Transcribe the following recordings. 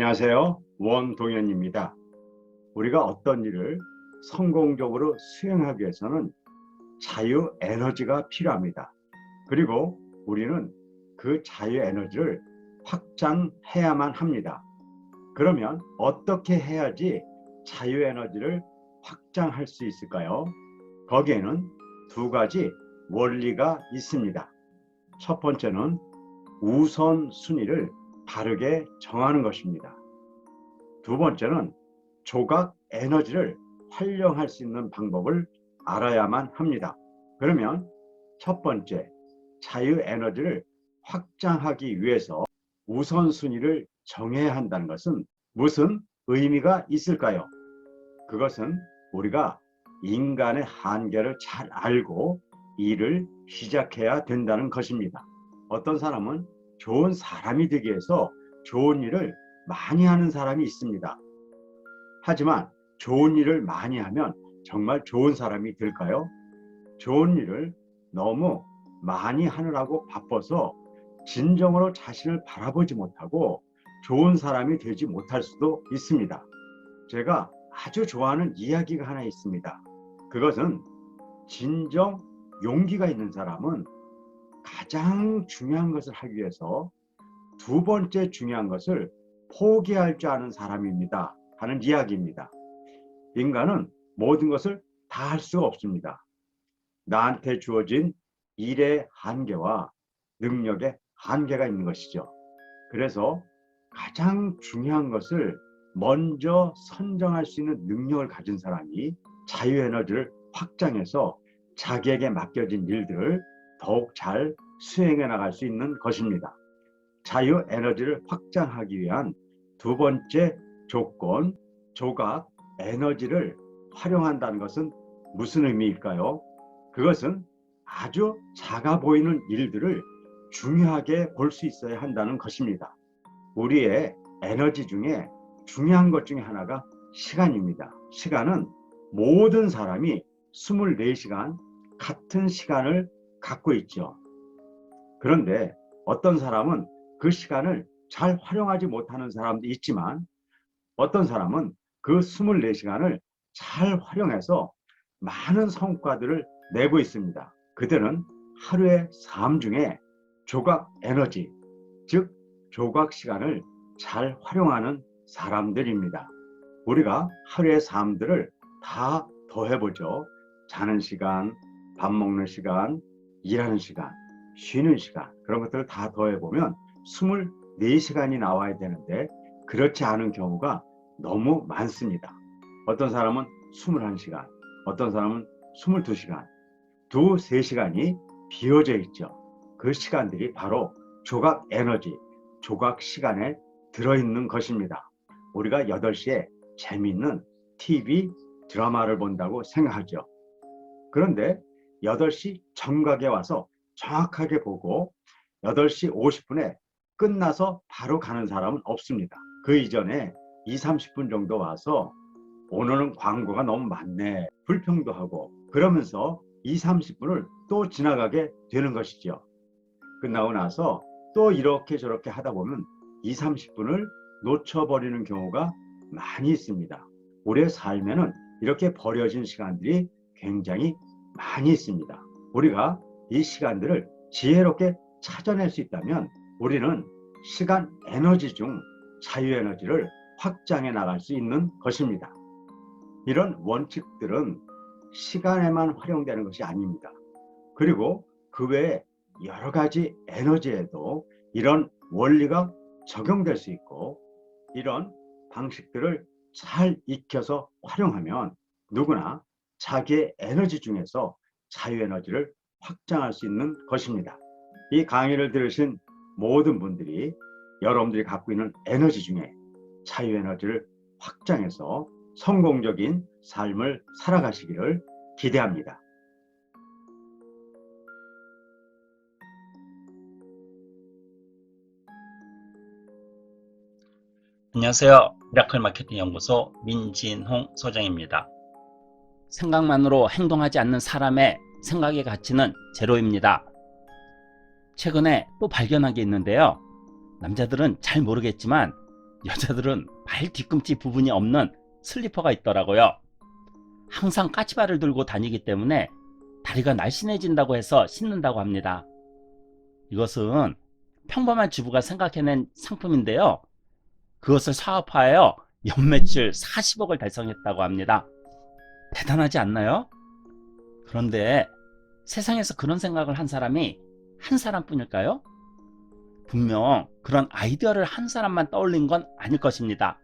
안녕하세요. 원동현입니다. 우리가 어떤 일을 성공적으로 수행하기 위해서는 자유 에너지가 필요합니다. 그리고 우리는 그 자유 에너지를 확장해야만 합니다. 그러면 어떻게 해야지 자유 에너지를 확장할 수 있을까요? 거기에는 두 가지 원리가 있습니다. 첫 번째는 우선순위를 바르게 정하는 것입니다. 두 번째는 조각 에너지를 활용할 수 있는 방법을 알아야만 합니다. 그러면 첫 번째, 자유 에너지를 확장하기 위해서 우선순위를 정해야 한다는 것은 무슨 의미가 있을까요? 그것은 우리가 인간의 한계를 잘 알고 일을 시작해야 된다는 것입니다. 어떤 사람은 좋은 사람이 되기 위해서 좋은 일을 많이 하는 사람이 있습니다. 하지만 좋은 일을 많이 하면 정말 좋은 사람이 될까요? 좋은 일을 너무 많이 하느라고 바빠서 진정으로 자신을 바라보지 못하고 좋은 사람이 되지 못할 수도 있습니다. 제가 아주 좋아하는 이야기가 하나 있습니다. 그것은 진정 용기가 있는 사람은 가장 중요한 것을 하기 위해서 두 번째 중요한 것을 포기할 줄 아는 사람입니다 하는 이야기입니다. 인간은 모든 것을 다 할 수가 없습니다. 나한테 주어진 일의 한계와 능력의 한계가 있는 것이죠. 그래서 가장 중요한 것을 먼저 선정할 수 있는 능력을 가진 사람이 자유에너지를 확장해서 자기에게 맡겨진 일들을 더욱 잘 수행해 나갈 수 있는 것입니다. 자유에너지를 확장하기 위한 두 번째 조건, 조각 에너지를 활용한다는 것은 무슨 의미일까요? 그것은 아주 작아 보이는 일들을 중요하게 볼 수 있어야 한다는 것입니다. 우리의 에너지 중에 중요한 것 중에 하나가 시간입니다. 시간은 모든 사람이 24시간 같은 시간을 갖고 있죠. 그런데 어떤 사람은 그 시간을 잘 활용하지 못하는 사람도 있지만 어떤 사람은 그 24시간을 잘 활용해서 많은 성과들을 내고 있습니다. 그들은 하루의 삶 중에 조각 에너지, 즉 조각 시간을 잘 활용하는 사람들입니다. 우리가 하루의 삶들을 다 더해보죠. 자는 시간, 밥 먹는 시간, 일하는 시간, 쉬는 시간, 그런 것들을 다 더해보면 24시간이 나와야 되는데 그렇지 않은 경우가 너무 많습니다. 어떤 사람은 21시간, 어떤 사람은 22시간, 두세 시간이 비어져 있죠. 그 시간들이 바로 조각 에너지, 조각 시간에 들어있는 것입니다. 우리가 8시에 재미있는 TV 드라마를 본다고 생각하죠. 그런데 8시 정각에 와서 정확하게 보고 8시 50분에 끝나서 바로 가는 사람은 없습니다. 그 이전에 2, 30분 정도 와서 오늘은 광고가 너무 많네, 불평도 하고 그러면서 2, 30분을 또 지나가게 되는 것이죠. 끝나고 나서 또 이렇게 저렇게 하다 보면 2, 30분을 놓쳐버리는 경우가 많이 있습니다. 우리의 삶에는 이렇게 버려진 시간들이 굉장히 많이 있습니다. 우리가 이 시간들을 지혜롭게 찾아낼 수 있다면 우리는 시간 에너지 중 자유 에너지를 확장해 나갈 수 있는 것입니다. 이런 원칙들은 시간에만 활용되는 것이 아닙니다. 그리고 그 외에 여러 가지 에너지에도 이런 원리가 적용될 수 있고 이런 방식들을 잘 익혀서 활용하면 누구나 자기의 에너지 중에서 자유에너지를 확장할 수 있는 것입니다. 이 강의를 들으신 모든 분들이 여러분들이 갖고 있는 에너지 중에 자유에너지를 확장해서 성공적인 삶을 살아가시기를 기대합니다. 안녕하세요. 미라클 마케팅 연구소 민진홍 소장입니다. 생각만으로 행동하지 않는 사람의 생각의 가치는 제로입니다. 최근에 또 발견한 게 있는데요. 남자들은 잘 모르겠지만 여자들은 발 뒤꿈치 부분이 없는 슬리퍼가 있더라고요. 항상 까치발을 들고 다니기 때문에 다리가 날씬해진다고 해서 신는다고 합니다. 이것은 평범한 주부가 생각해낸 상품인데요. 그것을 사업화하여 연매출 40억을 달성했다고 합니다. 대단하지 않나요? 그런데 세상에서 그런 생각을 한 사람이 한 사람뿐일까요? 분명 그런 아이디어를 한 사람만 떠올린 건 아닐 것입니다.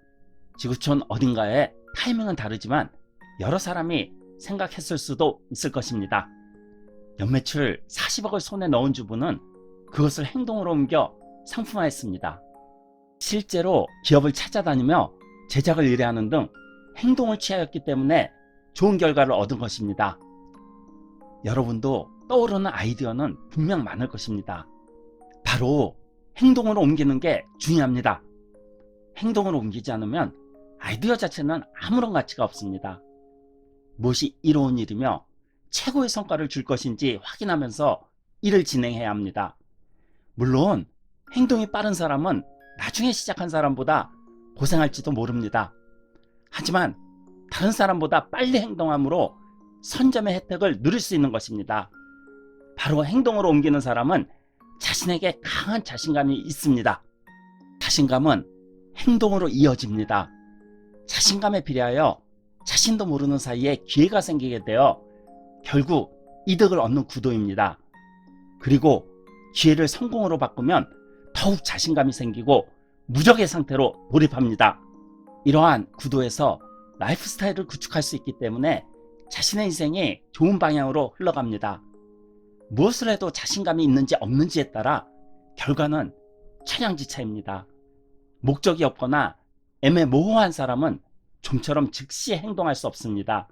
지구촌 어딘가에 타이밍은 다르지만 여러 사람이 생각했을 수도 있을 것입니다. 연매출 40억을 손에 넣은 주부는 그것을 행동으로 옮겨 상품화했습니다. 실제로 기업을 찾아다니며 제작을 의뢰하는 등 행동을 취하였기 때문에 좋은 결과를 얻은 것입니다. 여러분도 떠오르는 아이디어는 분명 많을 것입니다. 바로 행동으로 옮기는 게 중요합니다. 행동으로 옮기지 않으면 아이디어 자체는 아무런 가치가 없습니다. 무엇이 이로운 일이며 최고의 성과를 줄 것인지 확인하면서 일을 진행해야 합니다. 물론 행동이 빠른 사람은 나중에 시작한 사람보다 고생할지도 모릅니다. 하지만 다른 사람보다 빨리 행동함으로 선점의 혜택을 누릴 수 있는 것입니다. 바로 행동으로 옮기는 사람은 자신에게 강한 자신감이 있습니다. 자신감은 행동으로 이어집니다. 자신감에 비례하여 자신도 모르는 사이에 기회가 생기게 되어 결국 이득을 얻는 구도입니다. 그리고 기회를 성공으로 바꾸면 더욱 자신감이 생기고 무적의 상태로 돌입합니다. 이러한 구도에서 라이프 스타일을 구축할 수 있기 때문에 자신의 인생이 좋은 방향으로 흘러갑니다. 무엇을 해도 자신감이 있는지 없는지에 따라 결과는 천양지차입니다. 목적이 없거나 애매모호한 사람은 좀처럼 즉시 행동할 수 없습니다.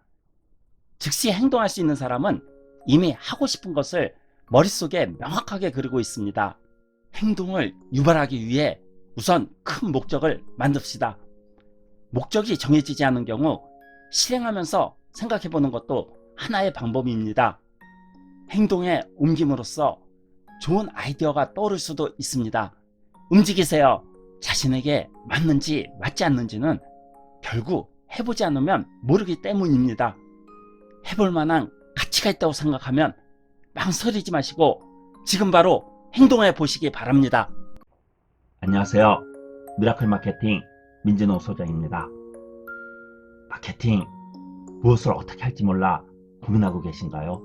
즉시 행동할 수 있는 사람은 이미 하고 싶은 것을 머릿속에 명확하게 그리고 있습니다. 행동을 유발하기 위해 우선 큰 목적을 만듭시다. 목적이 정해지지 않은 경우 실행하면서 생각해보는 것도 하나의 방법입니다. 행동에 옮김으로써 좋은 아이디어가 떠오를 수도 있습니다. 움직이세요. 자신에게 맞는지 맞지 않는지는 결국 해보지 않으면 모르기 때문입니다. 해볼 만한 가치가 있다고 생각하면 망설이지 마시고 지금 바로 행동해 보시기 바랍니다. 안녕하세요. 미라클 마케팅 민진호 소장입니다. 마케팅 무엇을 어떻게 할지 몰라 고민하고 계신가요?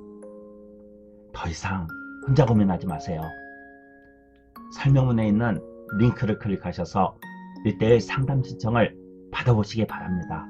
더 이상 혼자 고민하지 마세요. 설명문에 있는 링크를 클릭하셔서 1:1 상담 신청을 받아보시기 바랍니다.